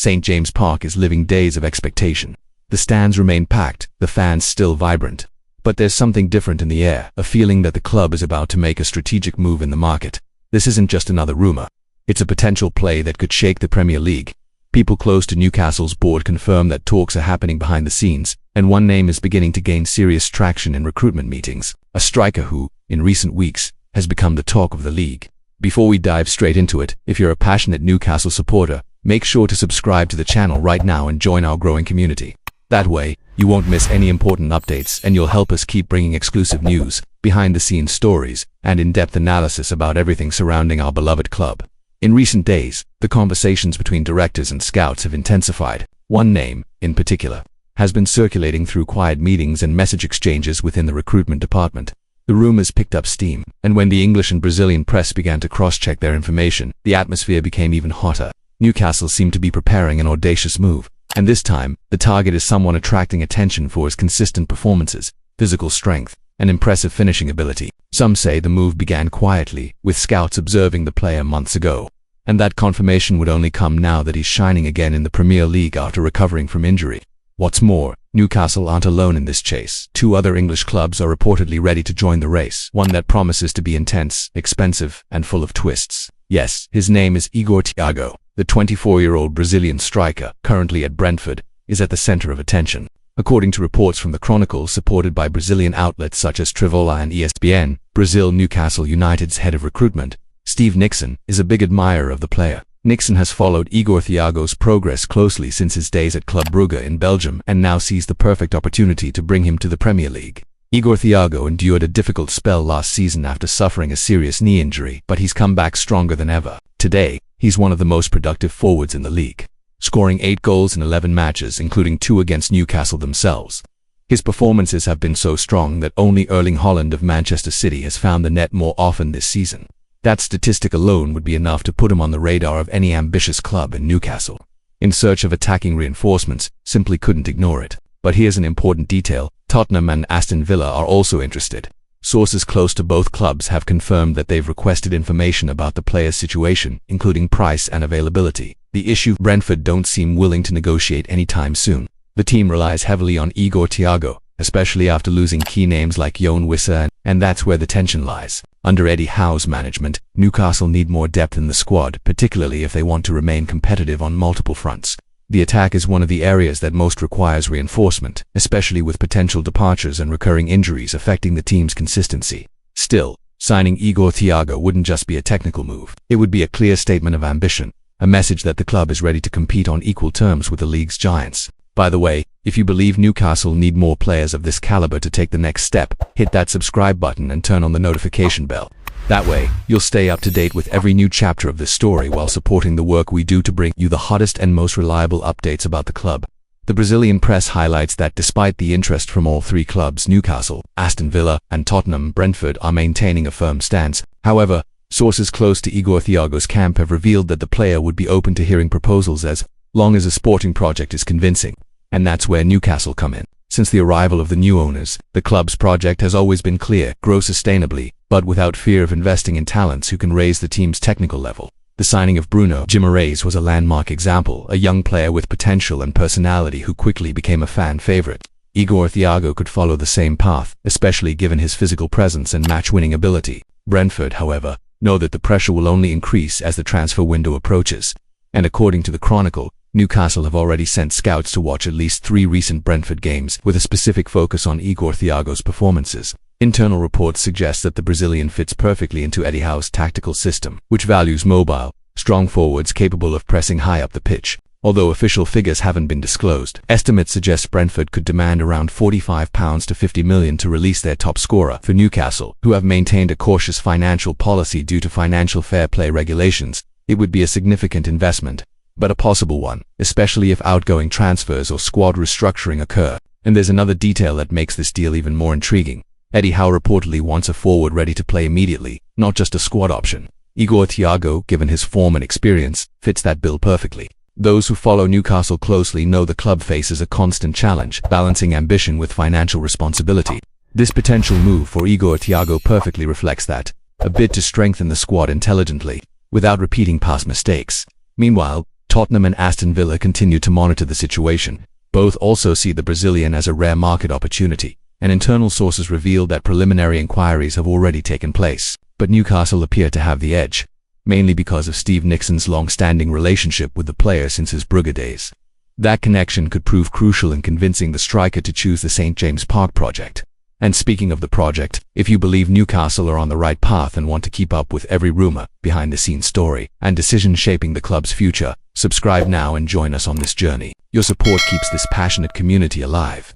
St. James Park is living days of expectation. The stands remain packed, the fans still vibrant. But there's something different in the air, a feeling that the club is about to make a strategic move in the market. This isn't just another rumor. It's a potential play that could shake the Premier League. People close to Newcastle's board confirm that talks are happening behind the scenes, and one name is beginning to gain serious traction in recruitment meetings. A striker who, in recent weeks, has become the talk of the league. Before we dive straight into it, if you're a passionate Newcastle supporter, make sure to subscribe to the channel right now and join our growing community. That way, you won't miss any important updates and you'll help us keep bringing exclusive news, behind-the-scenes stories, and in-depth analysis about everything surrounding our beloved club. In recent days, the conversations between directors and scouts have intensified. One name, in particular, has been circulating through quiet meetings and message exchanges within the recruitment department. The rumors picked up steam, and when the English and Brazilian press began to cross-check their information, the atmosphere became even hotter. Newcastle seemed to be preparing an audacious move, and this time, the target is someone attracting attention for his consistent performances, physical strength, and impressive finishing ability. Some say the move began quietly, with scouts observing the player months ago, and that confirmation would only come now that he's shining again in the Premier League after recovering from injury. What's more, Newcastle aren't alone in this chase. Two other English clubs are reportedly ready to join the race, one that promises to be intense, expensive, and full of twists. Yes, his name is Igor Thiago. The 24-year-old Brazilian striker, currently at Brentford, is at the center of attention. According to reports from the Chronicle supported by Brazilian outlets such as Trivola and ESPN, Newcastle United's head of recruitment, Steve Nixon, is a big admirer of the player. Nixon has followed Igor Thiago's progress closely since his days at Club Brugge in Belgium and now sees the perfect opportunity to bring him to the Premier League. Igor Thiago endured a difficult spell last season after suffering a serious knee injury, but he's come back stronger than ever. Today, he's one of the most productive forwards in the league, scoring 8 goals in 11 matches, including 2 against Newcastle themselves. His performances have been so strong that only Erling Haaland of Manchester City has found the net more often this season. That statistic alone would be enough to put him on the radar of any ambitious club in Newcastle. In search of attacking reinforcements, simply couldn't ignore it. But here's an important detail: Tottenham and Aston Villa are also interested. Sources close to both clubs have confirmed that they've requested information about the player's situation, including price and availability. The issue: Brentford don't seem willing to negotiate anytime soon. The team relies heavily on Igor Thiago, especially after losing key names like Yoane Wissa, and that's where the tension lies. Under Eddie Howe's management, Newcastle need more depth in the squad, particularly if they want to remain competitive on multiple fronts. The attack is one of the areas that most requires reinforcement, especially with potential departures and recurring injuries affecting the team's consistency. Still, signing Igor Thiago wouldn't just be a technical move. It would be a clear statement of ambition, a message that the club is ready to compete on equal terms with the league's giants. By the way, if you believe Newcastle need more players of this caliber to take the next step, hit that subscribe button and turn on the notification bell. That way, you'll stay up to date with every new chapter of this story while supporting the work we do to bring you the hottest and most reliable updates about the club. The Brazilian press highlights that despite the interest from all 3 clubs, Newcastle, Aston Villa, and Tottenham, Brentford are maintaining a firm stance. However, sources close to Igor Thiago's camp have revealed that the player would be open to hearing proposals as long as a sporting project is convincing. And that's where Newcastle come in. Since the arrival of the new owners, the club's project has always been clear: grow sustainably, but without fear of investing in talents who can raise the team's technical level. The signing of Bruno Guimarães was a landmark example, a young player with potential and personality who quickly became a fan favorite. Igor Thiago could follow the same path, especially given his physical presence and match-winning ability. Brentford, however, know that the pressure will only increase as the transfer window approaches. And according to the Chronicle, Newcastle have already sent scouts to watch at least 3 recent Brentford games, with a specific focus on Igor Thiago's performances. Internal reports suggest that the Brazilian fits perfectly into Eddie Howe's tactical system, which values mobile, strong forwards capable of pressing high up the pitch. Although official figures haven't been disclosed, estimates suggest Brentford could demand around £45 to £50 million to release their top scorer. For Newcastle, who have maintained a cautious financial policy due to financial fair play regulations, it would be a significant investment, but a possible one, especially if outgoing transfers or squad restructuring occur. And there's another detail that makes this deal even more intriguing. Eddie Howe reportedly wants a forward ready to play immediately, not just a squad option. Igor Thiago, given his form and experience, fits that bill perfectly. Those who follow Newcastle closely know the club faces a constant challenge, balancing ambition with financial responsibility. This potential move for Igor Thiago perfectly reflects that, a bid to strengthen the squad intelligently, without repeating past mistakes. Meanwhile, Tottenham and Aston Villa continue to monitor the situation. Both also see the Brazilian as a rare market opportunity, and internal sources reveal that preliminary inquiries have already taken place. But Newcastle appear to have the edge, mainly because of Steve Nickson's long-standing relationship with the player since his Brugge days. That connection could prove crucial in convincing the striker to choose the St. James Park project. And speaking of the project, if you believe Newcastle are on the right path and want to keep up with every rumor, behind-the-scenes story, and decision shaping the club's future, subscribe now and join us on this journey. Your support keeps this passionate community alive.